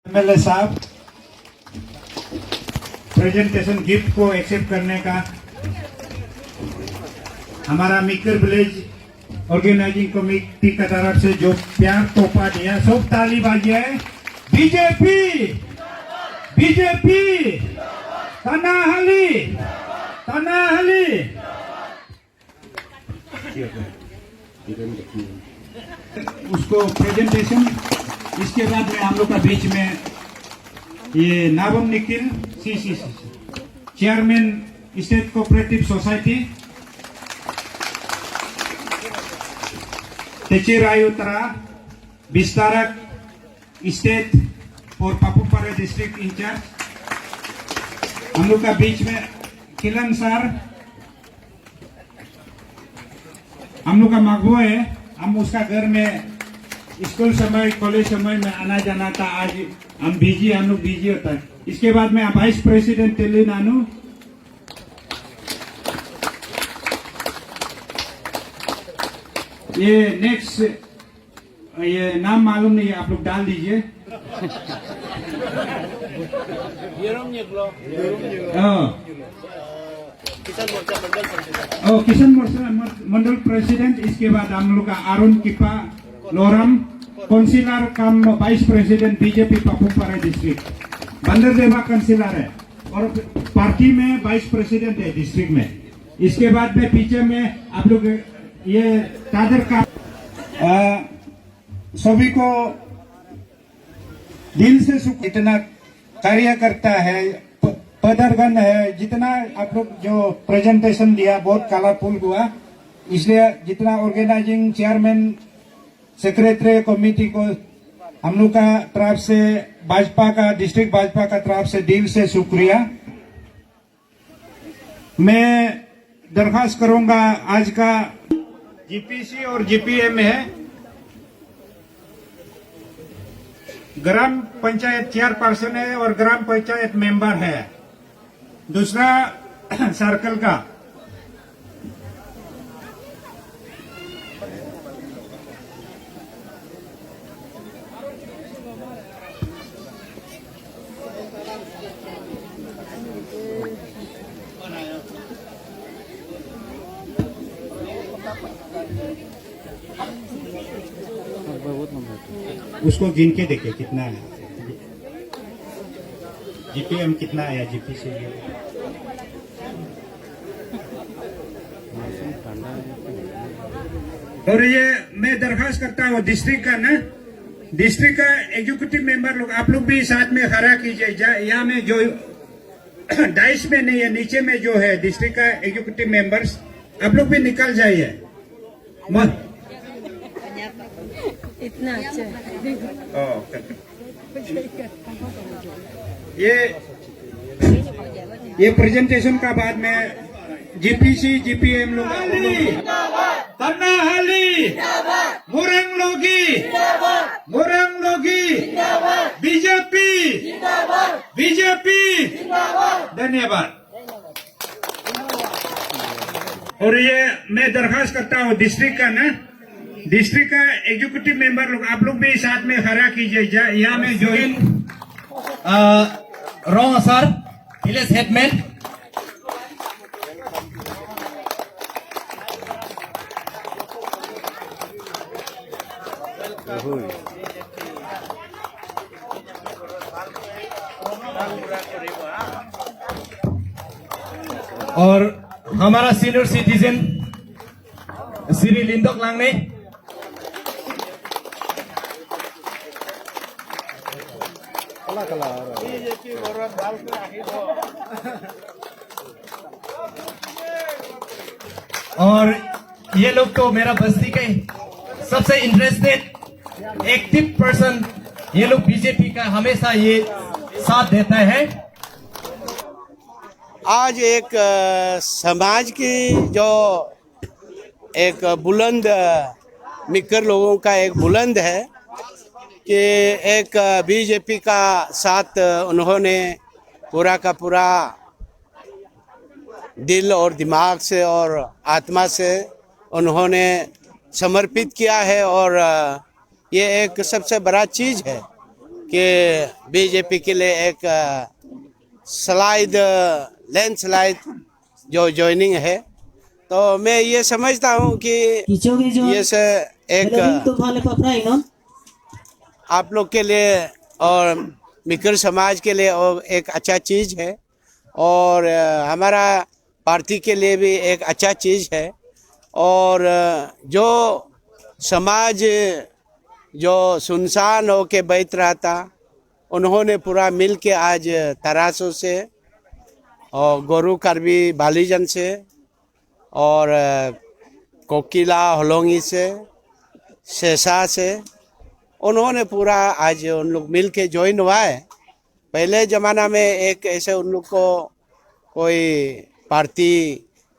MLA साहब presentation gift को accept करने का हमारा मिकर विलेज ऑर्गेनाइजिंग कमेटी की तरफ से जो प्यार तोहफा दिया, सब ताली बाजिए। BJP BJP तनाहली तनाहली। उसको प्रेजेंटेशन, इसके बाद में हम लोग का बीच में ये Nabam Nikhil C chairman state cooperative society तेचिरायुतरा विस्तारक स्टेट और पापुपारे डिस्ट्रिक्ट इंचार्ज, हम लोग का बीच में किलन सर, हम लोग का मगबो है। हम उसका घर में स्कूल समय कॉलेज समय में आना जाना था, आज हम बिजी होता है। इसके बाद में वाइस प्रेसिडेंट तेली नानू, ये नेक्स्ट, ये नाम मालूम नहीं है, आप लोग डाल दीजिए। किशन मोर्चा मंडल प्रेसिडेंट। इसके बाद हम लोग का Arun Kipa Loram, councillor cum vice president BJP Papumpare district. Banderdewa councillor है और पार्टी में वाइस प्रेसिडेंट है डिस्ट्रिक्ट में। इसके बाद में पीछे में आप लोग ये तादर का सभी को दिल से सुख, इतना कार्य करता है, पदरगन है, जितना आप लोग जो प्रेजेंटेशन दिया बहुत कलरफुल हुआ। इसलिए जितना ऑर्गेनाइजिंग चेयरमैन सेक्रेटरी कमेटी को हम लोग का तरफ से, भाजपा का, डिस्ट्रिक्ट भाजपा का तरफ से दिल से शुक्रिया। मैं दरखास्त करूंगा, आज का जीपीसी और जीपीएम है, ग्राम पंचायत चेयरपर्सन है और ग्राम पंचायत मेंबर है। दूसरा सर्कल का उसको गिन के देखे कितना है, जीपीएम कितना आया, जीपीसी और ये मैं दरखास्त करता हूँ डिस्ट्रिक्ट का ना, डिस्ट्रिक्ट का एग्जीक्यूटिव मेंबर लोग, आप लोग भी साथ में खड़ा कीजिए। यहाँ में जो डाइस में नहीं है, नीचे में जो है डिस्ट्रिक्ट का एग्जीक्यूटिव मेंबर्स, आप लोग भी निकल जाइए। मत इतना अच्छा ये प्रेजेंटेशन का बाद में जीपीसी जीपीएम लोग, तन्नाहली मुरंग लोगी बीजेपी बीजेपी। धन्यवाद। और ये मैं दरखास्त करता हूँ डिस्ट्रिक्ट का ना, डिस्ट्रिक्ट का एग्जीक्यूटिव मेंबर लोग, आप लोग भी साथ में खड़ा कीजिए। यहाँ में जो रॉन्ग सर, विलेज हेडमैन और हमारा सीनियर सिटीजन श्री लिंदोक लांगने, और ये लोग तो मेरा बस्ती के सबसे इंटरेस्टेड एक्टिव पर्सन, ये लोग बीजेपी का हमेशा ये साथ देता है। आज एक समाज की जो एक बुलंद मिकर लोगों का एक बुलंद है कि एक बीजेपी का साथ उन्होंने पूरा का पूरा दिल और दिमाग से और आत्मा से उन्होंने समर्पित किया है और ये एक सबसे बड़ा चीज़ है कि बीजेपी के लिए एक लैंडस्लाइड जो ज्वाइनिंग है, तो मैं ये समझता हूँ कि ये से एक आप लोग के लिए और मिकर समाज के लिए और एक अच्छा चीज़ है, और हमारा पार्टी के लिए भी एक अच्छा चीज़ है। और जो समाज जो सुनसान हो के बैठ रहा था, उन्होंने पूरा मिल के आज तरासू से और गोरू कार्बी बालीजन से और कोकिला होलोंगी से शेषा से उन्होंने पूरा आज उन लोग मिल के ज्वाइन हुआ है। पहले ज़माना में एक ऐसे उन लोग को कोई पार्टी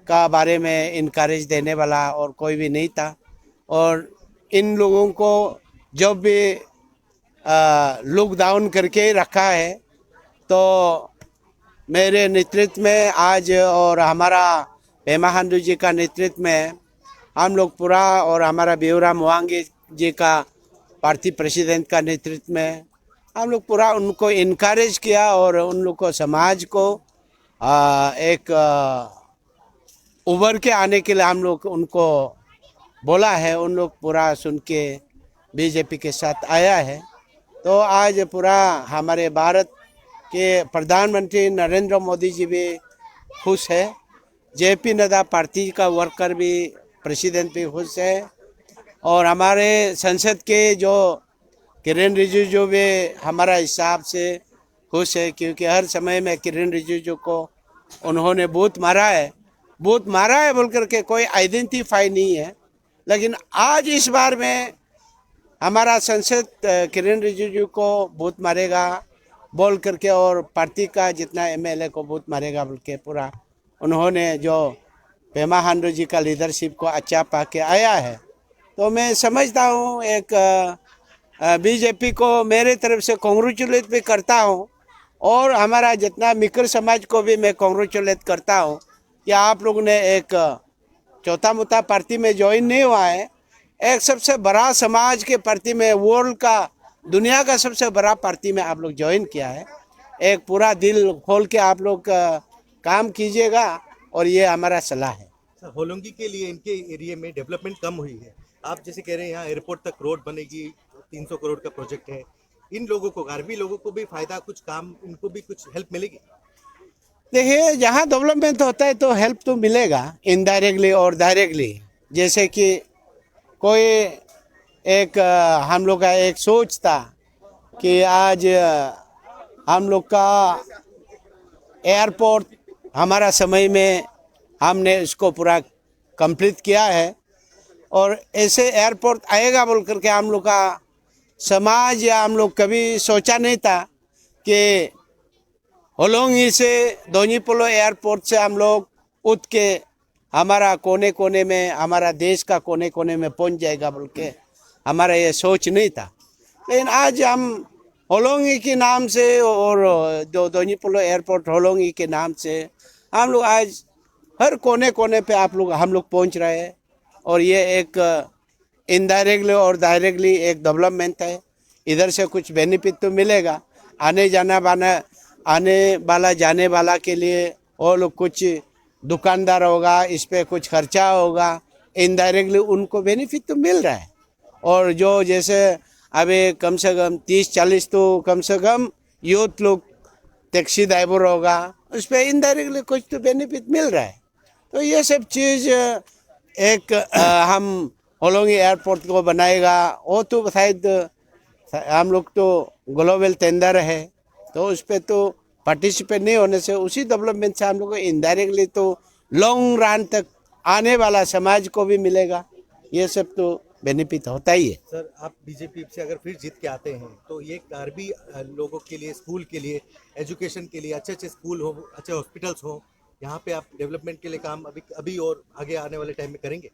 का बारे में इनकरेज देने वाला और कोई भी नहीं था, और इन लोगों को जब भी लुक डाउन करके रखा है, तो मेरे नेतृत्व में आज और हमारा पेमा खांडू जी का नेतृत्व में हम लोग पूरा, और हमारा बेउरा मुआंगी जी का पार्टी प्रेसिडेंट का नेतृत्व में हम लोग पूरा उनको इनकरेज किया, और उन लोग को समाज को एक उभर के आने के लिए हम लोग उनको बोला है। उन लोग पूरा सुन के बीजेपी के साथ आया है। तो आज पूरा हमारे भारत के प्रधानमंत्री नरेंद्र मोदी जी भी खुश है, जेपी नड्डा पार्टी का वर्कर भी प्रेसिडेंट भी खुश है, और हमारे संसद के जो किरण रिजिजू भी हमारा हिसाब से खुश है, क्योंकि हर समय में किरण रिजिजू को उन्होंने बूथ मारा है बोल करके कोई आइडेंटिफाई नहीं है। लेकिन आज इस बार में हमारा संसद किरण रिजिजू को बूथ मारेगा बोल करके, और पार्टी का जितना एमएलए को बूथ मारेगा बोल के पूरा उन्होंने जो पेमा खांडू जी का लीडरशिप को अच्छा पा के आया है। तो मैं समझता हूँ एक बीजेपी को मेरे तरफ से कॉन्ग्रेचुलेट भी करता हूँ, और हमारा जितना मिकर समाज को भी मैं कॉन्ग्रेचुलेट करता हूँ कि आप लोग ने एक चौथा मुता पार्टी में ज्वाइन नहीं हुआ है, एक सबसे बड़ा समाज के पार्टी में, वर्ल्ड का दुनिया का सबसे बड़ा पार्टी में आप लोग ज्वाइन किया है। एक पूरा दिल खोल के आप लोग काम कीजिएगा, और ये हमारा सलाह है। सर, होलोंगी के लिए इनके एरिया में डेवलपमेंट कम हुई है। आप जैसे कह रहे हैं यहाँ एयरपोर्ट तक रोड बनेगी, 300 करोड़ का प्रोजेक्ट है। इन लोगों को, गारबी लोगों को भी फायदा, कुछ काम, इनको भी कुछ हेल्प मिलेगी? देखिए, जहाँ डेवलपमेंट होता है तो हेल्प तो मिलेगा इनडायरेक्टली और डायरेक्टली। जैसे कि कोई एक हम लोग का एक सोच था कि आज हम लोग का एयरपोर्ट हमारा समय में हमने इसको पूरा कंप्लीट किया है, और ऐसे एयरपोर्ट आएगा बोल करके हम लोग का समाज या हम लोग कभी सोचा नहीं था कि होलोंगी से दोनीपोलो एयरपोर्ट से हम लोग उठ के हमारा कोने कोने में, हमारा देश का कोने कोने में पहुंच जाएगा बोल के हमारा ये सोच नहीं था। लेकिन आज हम होलोंगी के नाम से और जो दोनीपोलो एयरपोर्ट होलोंगी के नाम से हम लोग आज हर कोने कोने पे हम लोग पहुंच रहे हैं, और ये एक इनडायरेक्टली और डायरेक्टली एक डेवलपमेंट है। इधर से कुछ बेनिफिट तो मिलेगा, आने वाला जाने वाला के लिए, और लोग कुछ दुकानदार होगा, इस पे कुछ खर्चा होगा, इनडायरेक्टली उनको बेनिफिट तो मिल रहा है। और जो जैसे अभी कम से कम 30-40 तो कम से कम यूथ लोग टैक्सी ड्राइवर होगा, उस पर इनडायरेक्टली कुछ तो बेनिफिट मिल रहा है। तो ये सब चीज़ एक हम होलोंगी एयरपोर्ट को बनाएगा, वो तो शायद हम लोग तो ग्लोबल टेंडर है, तो उस पर तो पार्टिसिपेट नहीं होने से उसी डेवलपमेंट से हम लोग को इनडायरेक्टली तो लॉन्ग रन तक आने वाला समाज को भी मिलेगा। ये सब तो बेनिफिट होता ही है। सर, आप बीजेपी से अगर फिर जीत के आते हैं तो ये गारबी लोगों के लिए, स्कूल के लिए, एजुकेशन के लिए अच्छे स्कूल हो, अच्छे हॉस्पिटल्स हो, यहाँ पे आप डेवलपमेंट के लिए काम अभी और आगे आने वाले टाइम में करेंगे?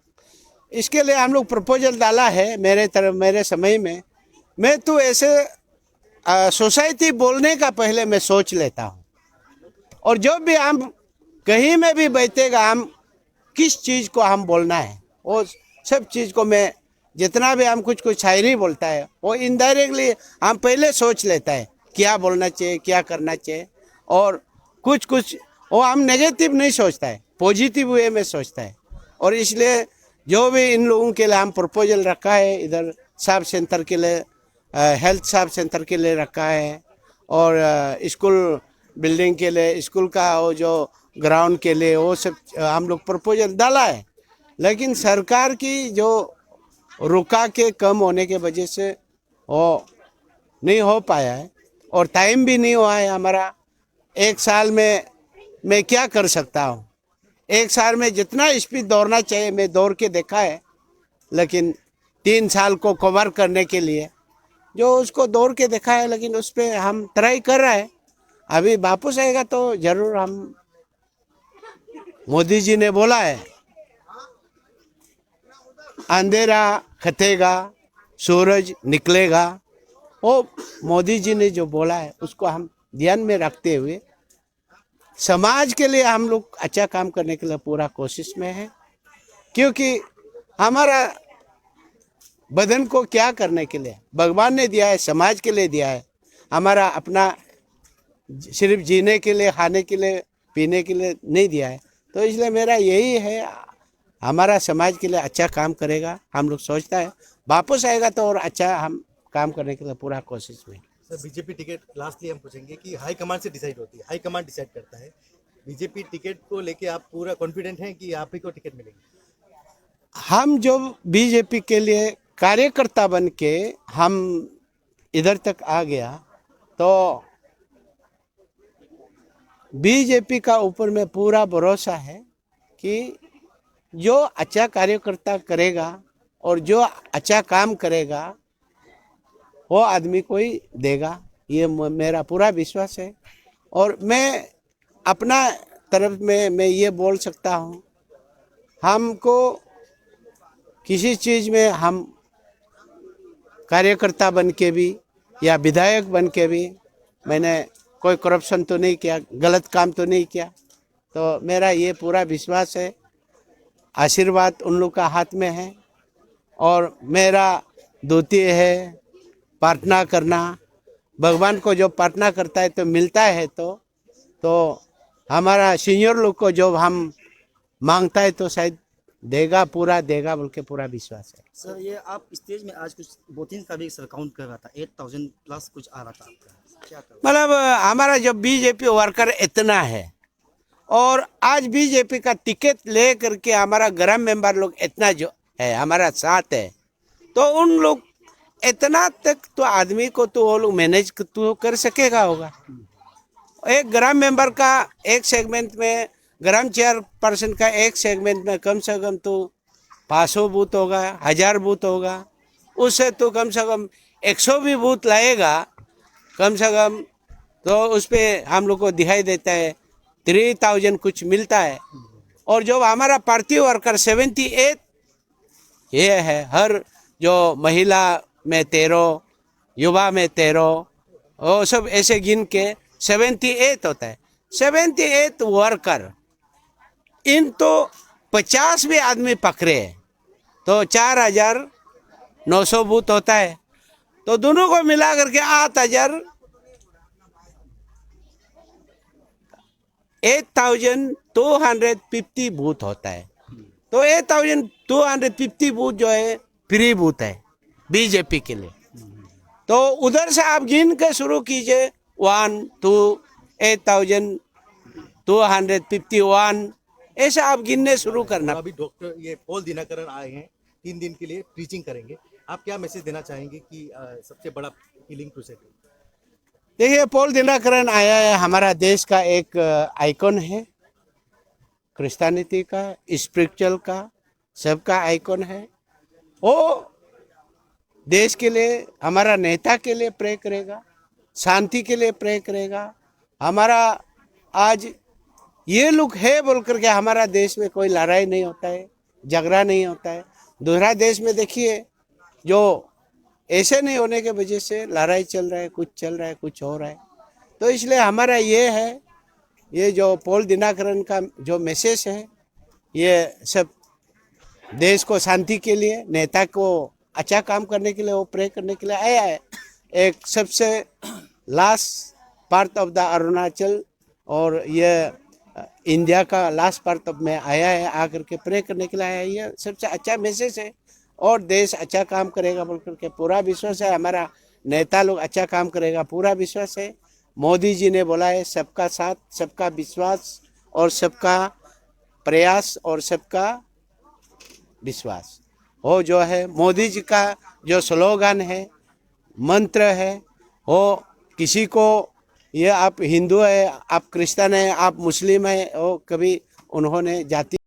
इसके लिए हम लोग प्रपोजल डाला है मेरे समय में। मैं तो ऐसे सोसाइटी बोलने का पहले मैं सोच लेता हूँ, और जब भी हम कहीं में भी बैठेगा, हम किस चीज़ को हम बोलना है वो सब चीज़ को मैं जितना भी हम कुछ शायरी बोलता है वो इनडायरेक्टली हम पहले सोच लेता है क्या बोलना चाहिए, क्या करना चाहिए, और कुछ वो हम नेगेटिव नहीं सोचता है, पॉजिटिव वे में सोचता है। और इसलिए जो भी इन लोगों के लिए हम प्रपोजल रखा है, इधर सब सेंटर के लिए, हेल्थ सब सेंटर के लिए रखा है, और स्कूल बिल्डिंग के लिए, स्कूल का वो जो ग्राउंड के लिए, वो सब हम लोग प्रपोजल डाला है। लेकिन सरकार की जो रुका के कम होने के वजह से वो नहीं हो पाया है, और टाइम भी नहीं हुआ है हमारा। एक साल में मैं क्या कर सकता हूँ? एक साल में जितना स्पीड दौड़ना चाहिए मैं दौड़ के देखा है, लेकिन 3 साल को कवर करने के लिए जो उसको दौड़ के देखा है, लेकिन उस पर हम ट्राई कर रहे हैं। अभी वापस आएगा तो जरूर हम, मोदी जी ने बोला है अंधेरा खतेगा सूरज निकलेगा, वो मोदी जी ने जो बोला है उसको हम ध्यान में रखते हुए समाज के लिए हम लोग अच्छा काम करने के लिए पूरा कोशिश में है। क्योंकि हमारा बदन को क्या करने के लिए भगवान ने दिया है, समाज के लिए दिया है, हमारा अपना सिर्फ जीने के लिए, खाने के लिए, पीने के लिए नहीं दिया है। तो इसलिए मेरा यही है, हमारा समाज के लिए अच्छा काम करेगा, हम लोग सोचता है वापस आएगा तो और अच्छा हम काम करने के लिए पूरा कोशिश में। सर, बीजेपी टिकट लास्टली हम पूछेंगे कि हाई कमांड से डिसाइड होती है, हाई कमांड डिसाइड करता है। बीजेपी टिकट को लेके आप पूरा कॉन्फिडेंट हैं कि आप ही को टिकट मिलेगी? हम जो बीजेपी के लिए कार्यकर्ता बन के हम इधर तक आ गया, तो बीजेपी का ऊपर में पूरा भरोसा है कि जो अच्छा कार्यकर्ता करेगा और जो अच्छा काम करेगा वो आदमी को ही देगा, ये मेरा पूरा विश्वास है। और मैं अपना तरफ में मैं ये बोल सकता हूँ, हमको किसी चीज़ में हम कार्यकर्ता बन के भी या विधायक बन के भी मैंने कोई करप्शन तो नहीं किया, गलत काम तो नहीं किया। तो मेरा ये पूरा विश्वास है, आशीर्वाद उन लोग का हाथ में है, और मेरा द्वितीय है प्रार्थना करना। भगवान को जो प्रार्थना करता है तो मिलता है, तो हमारा सीनियर लोग को जो हम मांगता है तो शायद देगा, पूरा देगा बोल के पूरा विश्वास है। सर, ये आप स्टेज में आज कुछ वोटिंग का भी सर काउंट कर रहा था, 8000 प्लस कुछ आ रहा था आपका, क्या कर? मतलब हमारा जो बीजेपी वर्कर इतना है, और आज बीजेपी का टिकट ले करके हमारा ग्राम मेंबर लोग इतना जो है हमारा साथ है, तो उन लोग इतना तक तो आदमी को तो वो लोग मैनेज तो कर सकेगा होगा। एक ग्राम मेंबर का एक सेगमेंट में, ग्राम चेयरपर्सन का एक सेगमेंट में कम से कम तो 500 बूथ होगा, 1000 बूथ होगा, उससे तो कम से कम 100 भी बूथ लाएगा कम से कम, तो उस पर हम लोग को दिखाई देता है 3000 कुछ मिलता है। और जो हमारा पार्टी वर्कर 78 ये है, हर जो महिला में 13, युवा में 13, वो सब ऐसे गिन के 78 होता है। 78 वर्कर, इन तो 50 भी आदमी पकड़े हैं तो 4900 बूथ होता है, तो दोनों को मिला करके 8250 बूथ होता है। तो 8250 बूथ जो है फ्री बूथ है बीजेपी के लिए। तो उधर से आप गिन के शुरू कीजिए, 1 2 8251 ऐसा आप गिनने शुरू करना। अभी डॉक्टर ये पॉल दिनकरन आए हैं, 3 दिन के लिए टीचिंग करेंगे, आप क्या मैसेज देना चाहेंगे कि सबसे बड़ा हीलिंग क्रूसेड? देखिए, पॉल दिनकरन आया है, हमारा देश का एक आइकॉन है, क्रिश्चियनिटी का, स्पिरिचुअल का, सबका आइकॉन है। वो देश के लिए, हमारा नेता के लिए प्रे करेगा, शांति के लिए प्रे करेगा। हमारा आज ये लोग है बोल करके हमारा देश में कोई लड़ाई नहीं होता है, झगड़ा नहीं होता है। दूसरा देश में देखिए, जो ऐसे नहीं होने के वजह से लड़ाई चल रहा है, कुछ चल रहा है, कुछ हो रहा है। तो इसलिए हमारा ये है, ये जो पॉल दिनकरन का जो मैसेज है, ये सब देश को शांति के लिए, नेता को अच्छा काम करने के लिए, वो प्रे करने के लिए आया है। एक सबसे last part of the Arunachal और ये इंडिया का लास्ट पार्ट ऑफ में आया है, आकर के प्रे करने के लिए आया है। ये सबसे अच्छा मैसेज है और देश अच्छा काम करेगा बोल करके पूरा विश्वास है। हमारा नेता लोग अच्छा काम करेगा पूरा विश्वास है। मोदी जी ने बोला है सबका साथ, सबका विश्वास और सबका प्रयास और सबका विश्वास। वो जो है मोदी जी का जो स्लोगन है, मंत्र है, वो किसी को, ये आप हिंदू है, आप क्रिश्चियन है, आप मुस्लिम है, वो कभी उन्होंने जाति